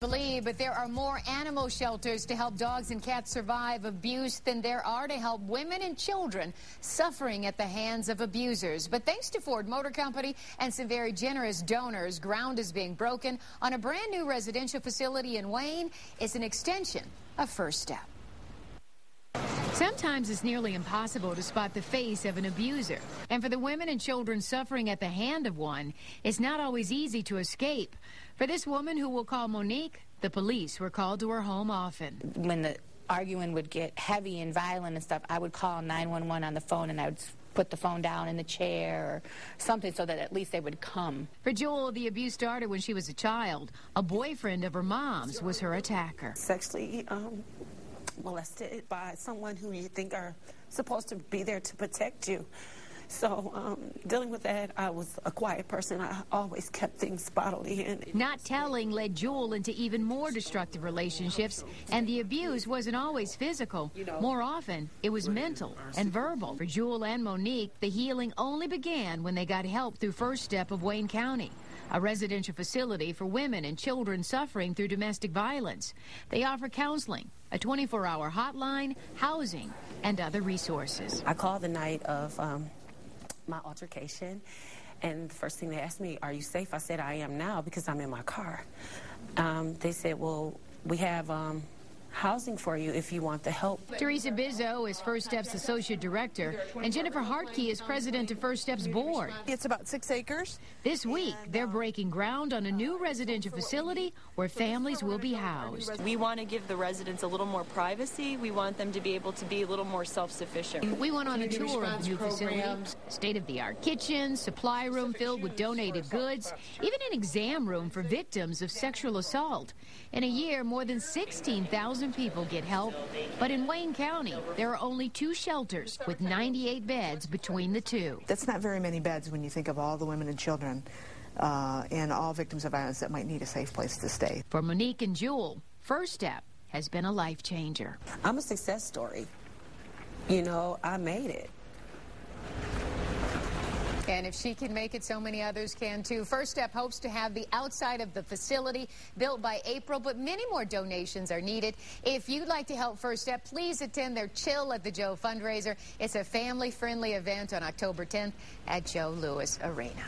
Believe, but there are more animal shelters to help dogs and cats survive abuse than there are to help women and children suffering at the hands of abusers. But thanks to Ford Motor Company and some very generous donors, ground is being broken on a brand new residential facility in Wayne. It's an extension of First Step. Sometimes it's nearly impossible to spot the face of an abuser. And for the women and children suffering at the hand of one, it's not always easy to escape. For this woman who we'll call Monique, the police were called to her home often. When the arguing would get heavy and violent and stuff, I would call 911 on the phone, and I would put the phone down in the chair or something so that at least they would come. For Jewell, the abuse started when she was a child. A boyfriend of her mom's was her attacker. Sexually molested by someone who you think are supposed to be there to protect you. So dealing with that, I was a quiet person. I always kept things bottled in. Not telling led Jewell into even more destructive relationships, and the abuse wasn't always physical. More often, it was mental and verbal. For Jewell and Monique, the healing only began when they got help through First Step of Wayne County, a residential facility for women and children suffering through domestic violence. They offer counseling, a 24-hour hotline, housing, and other resources. I called the night of my altercation, and the first thing they asked me, "Are you safe?" I said, "I am now because I'm in my car." They said, "Well, we have housing for you if you want the help." Teresa Bizzo is First Step's associate director, and Jennifer Hartke is president of First Step's board. It's about 6 acres. This week, they're breaking ground on a new residential facility where families will be housed. We want to give the residents a little more privacy. We want them to be able to be a little more self-sufficient. We went on a tour of the new facility. State-of-the-art kitchen, supply room filled with donated goods, even an exam room for victims of sexual assault. In a year, more than 16,000 people get help, but in Wayne County, there are only 2 shelters with 98 beds between the two. That's not very many beds when you think of all the women and children and all victims of violence that might need a safe place to stay. For Monique and Jewell, First Step has been a life changer. I'm a success story. You know, I made it. And if she can make it, so many others can too. First Step hopes to have the outside of the facility built by April, but many more donations are needed. If you'd like to help First Step, please attend their Chill at the Joe fundraiser. It's a family-friendly event on October 10th at Joe Louis Arena.